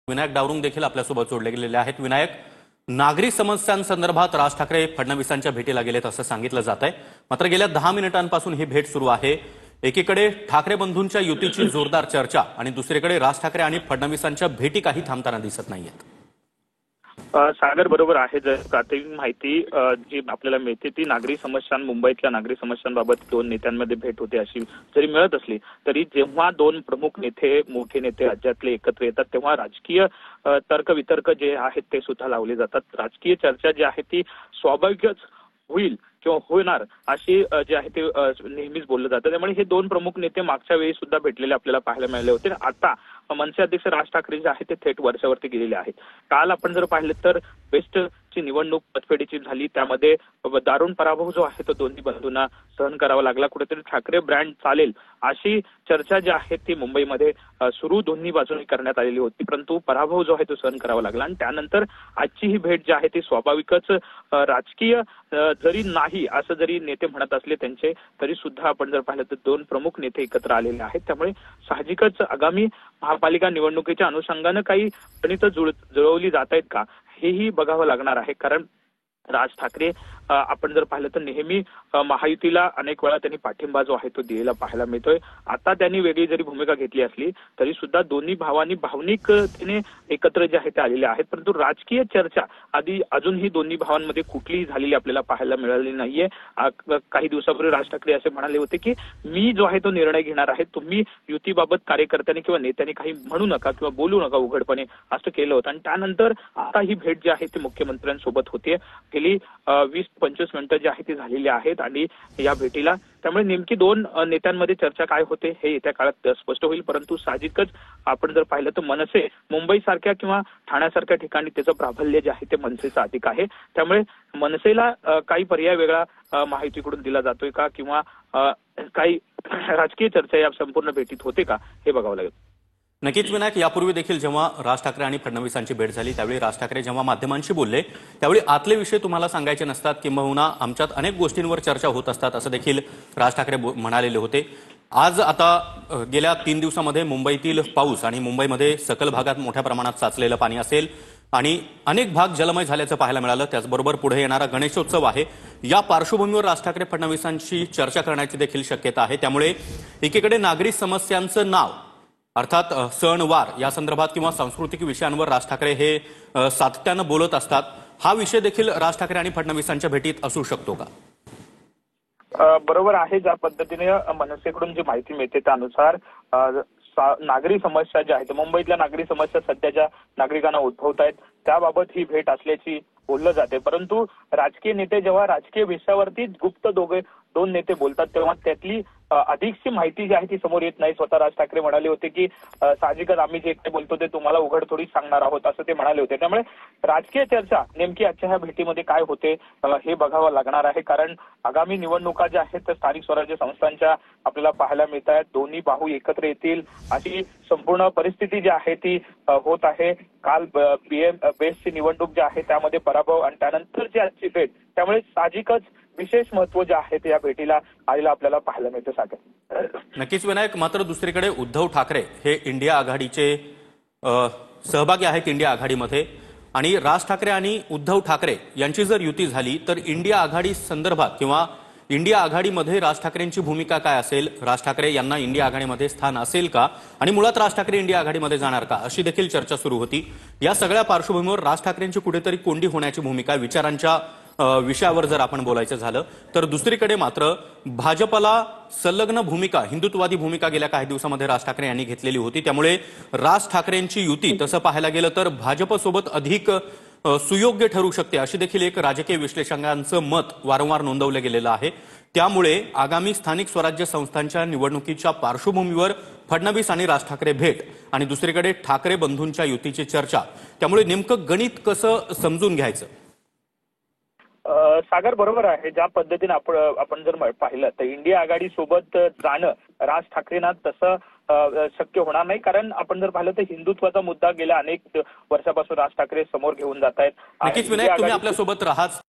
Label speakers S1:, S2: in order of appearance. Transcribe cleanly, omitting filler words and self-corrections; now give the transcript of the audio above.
S1: विनायक डावरुंग देखील आपल्यासोबत जोडले गेलेले आहेत। विनायक, नागरी समस्यांसंदर्भात राज ठाकरे फडणवीसांच्या भेटीला गेलेत असं सांगितलं जात आहे। मात्र गेल्या 10 मिनिटांपासून ही भेट सुरू आहे। एकीकडे ठाकरे बंधूंच्या युतीची जोरदार चर्चा आणि दुसरीकडे राज ठाकरे आणि फडणवीसांच्या भेटी काही थांबताना दिसत नाहीयेत।
S2: सागर बरोबर आहे। जर प्राथमिक माहिती जी आपल्याला मिळते ती नागरी समस्या मुंबईतल्या नागरी समस्यांबाबत दोन नेत्यांमध्ये भेट होते अशी जरी मिळत असली तरी जेव्हा दोन प्रमुख नेते मोठे नेते राज्यातले एकत्र येतात तेव्हा राजकीय तर्कवितर्क जे आहेत ते सुद्धा लावले जातात। राजकीय चर्चा जी आहे ती स्वाभाविकच होईल किंवा होणार अशी जे आहे ते नेहमीच बोललं जातं। त्यामुळे हे दोन प्रमुख नेते मागच्या वेळी सुद्धा भेटलेले आपल्याला पाहायला मिळाले होते। आता मनसे अध्यक्ष राज ठाकरे जे आहेत ते थेट वर्षावरती गेलेले आहेत। काल आपण जर पाहिलं तर बेस्टची निवडणूक पतफेडीची झाली, त्यामध्ये दारुण पराभव जो आहे तो दोन्ही बंधूंना सहन करावा लागला। कुठेतरी ठाकरे ब्रँड चालेल अशी चर्चा जी आहे ती मुंबईमध्ये सुरू दोन्ही बाजूंनी करण्यात आलेली होती, परंतु पराभव जो आहे तो सहन करावा लागला आणि त्यानंतर आजची ही भेट जी आहे ती स्वाभाविकच राजकीय जरी नाही असं जरी नेते म्हणत असले त्यांचे, तरी सुद्धा आपण जर पाहिलं तर दोन प्रमुख नेते एकत्र आलेले आहेत। त्यामुळे साहजिकच आगामी महापालिका निवडणुकीच्या अनुषंगानं काही गणित जुळवली जात आहेत का हेही बघावं लागणार आहे। कारण राज ठाकरे आपण जर पाहिलं तर नेहमी महायुतीला अनेक वेळा त्यांनी पाठिंबा जो आहे तो दिलेला पाहायला मिळतोय। आता त्यांनी वेगळी जरी भूमिका घेतली असली तरी सुद्धा दोन्ही भावांनी भावनिकतेने एकत्र जे आहे ते आलेले आहेत, परंतु राजकीय चर्चा आधी अजूनही दोन्ही भावांमध्ये कुठलीही झालेली आपल्याला पाहायला मिळाली नाहीये। काही दिवसापूर्वी राज ठाकरे असे म्हणाले होते की मी जो आहे तो निर्णय घेणार आहे, तुम्ही युतीबाबत कार्यकर्त्यांनी किंवा नेत्यांनी काही म्हणू नका किंवा बोलू नका उघडपणे असं केलं होतं। आणि त्यानंतर आता ही भेट जी आहे ती मुख्यमंत्र्यांसोबत होते। गेली 20-25 मिनिटं जी आहे ती झालेली आहेत आणि या भेटीला त्यामुळे नेमकी दोन नेत्यांमध्ये चर्चा काय होते हे येत्या काळात स्पष्ट होईल। परंतु साहजिकच आपण जर पाहिलं तर मनसे मुंबईसारख्या किंवा ठाण्यासारख्या ठिकाणी त्याचं प्राबल्य जे आहे ते मनसेचं अधिक आहे। त्यामुळे मनसेला काही पर्याय वेगळा महायुतीकडून दिला जातोय का किंवा काही राजकीय चर्चा या संपूर्ण भेटीत होते का हे बघावं लागेल।
S1: नक्कीच विनायक, यापूर्वी देखील जेव्हा राज ठाकरे आणि फडणवीसांची भेट झाली त्यावेळी राज ठाकरे जेव्हा माध्यमांशी बोलले त्यावेळी आतले विषय तुम्हाला सांगायचे नसतात किंबहुना आमच्यात अनेक गोष्टींवर चर्चा होत असतात असं देखील राज ठाकरे म्हणालेले होते। आज आता गेल्या 3 दिवसामध्ये मुंबईतील पाऊस आणि मुंबईमध्ये सकल भागात मोठ्या प्रमाणात साचलेलं पाणी असेल आणि अनेक भाग जलमय झाल्याचं पाहायला मिळालं। त्याचबरोबर पुढे येणारा गणेशोत्सव आहे, या पार्श्वभूमीवर राज ठाकरे फडणवीसांशी चर्चा करण्याची देखील शक्यता आहे। त्यामुळे एकीकडे नागरी समस्यांचं नाव अर्थात सणवार या संदर्भात किंवा सांस्कृतिक विषयांवर राज ठाकरे हे सातत्यानं बोलत असतात। हा विषय देखील राज ठाकरे आणि फडणवीसांच्या भेटीत असू शकतो का?
S2: बरोबर आहे। ज्या पद्धतीने मनसेकडून जी माहिती मिळते त्यानुसार नागरी समस्या ज्या आहेत मुंबईतल्या नागरी समस्या सध्या ज्या नागरिकांना उद्भवत आहेत त्याबाबत ही भेट असल्याची बोललं जाते। परंतु राजकीय नेते जेव्हा राजकीय विषयावरती गुप्त दोन नेते बोलतात तेव्हा त्यातली अधिकची माहिती जी आहे ती समोर येत नाही। स्वतः राज ठाकरे म्हणाले होते की साहजिकच आम्ही जे काही बोलतो ते तुम्हाला उघड थोडी सांगणार आहोत असं ते म्हणाले होते। त्यामुळे राजकीय चर्चा नेमकी आजच्या ह्या भेटीमध्ये काय होते हे बघावं लागणार आहे। कारण आगामी निवडणुका ज्या आहेत त्या स्थानिक स्वराज्य संस्थांच्या आपल्याला पाहायला मिळत आहेत। दोन्ही बाहू एकत्र येतील अशी संपूर्ण परिस्थिती जी आहे ती होत आहे। काल बेस्टची निवडणूक जी आहे त्यामध्ये पराभव आणि त्यानंतरची आजची भेट, त्यामुळे साहजिकच विशेष महत्व जे आहे ते या भेटीला आलेला आपल्याला पाहायला मिळतं। सागर
S1: नक्कीच विनायक, मात्र दुसरीकडे उद्धव ठाकरे हे इंडिया आघाडीचे सहभागी आहेत इंडिया आघाडीमध्ये आणि राज ठाकरे आणि उद्धव ठाकरे यांची जर युती झाली तर इंडिया आघाडी संदर्भात किंवा इंडिया आघाडीमध्ये राज ठाकरेंची भूमिका काय असेल, राज ठाकरे यांना इंडिया आघाडीमध्ये स्थान असेल का आणि मुळात राज ठाकरे इंडिया आघाडीमध्ये जाणार का अशी देखील चर्चा सुरू होती। या सगळ्या पार्श्वभूमीवर राज ठाकरेंची कुठेतरी कोंडी होण्याची भूमिका विचारांच्या विषयावर जर आपण बोलायचं झालं तर दुसरीकडे मात्र भाजपला संलग्न भूमिका, हिंदुत्ववादी भूमिका गेल्या काही दिवसामध्ये राज ठाकरे यांनी घेतलेली होती। त्यामुळे राज ठाकरेंची युती तसं पाहायला गेलं तर भाजपसोबत अधिक सुयोग्य ठरू शकते अशी देखील एक राजकीय विश्लेषकांचं मत वारंवार नोंदवलं गेलेलं आहे। त्यामुळे आगामी स्थानिक स्वराज्य संस्थांच्या निवडणुकीच्या पार्श्वभूमीवर फडणवीस आणि राज ठाकरे भेट आणि दुसरीकडे ठाकरे बंधूंच्या युतीची चर्चा, त्यामुळे नेमकं गणित कसं समजून घ्यायचं?
S2: सागर बरोबर आहे। ज्या पद्धतीने आपण जर पाहिलं तर इंडिया आघाडी सोबत जाणं राज ठाकरेंना तसं शक्य होणार नाही। कारण आपण जर पाहिलं तर हिंदुत्वाचा मुद्दा गेल्या अनेक वर्षापासून राज ठाकरे समोर घेऊन जात आहेत।
S1: नक्कीच विनायक, तुम्ही आपल्यासोबत राहाच।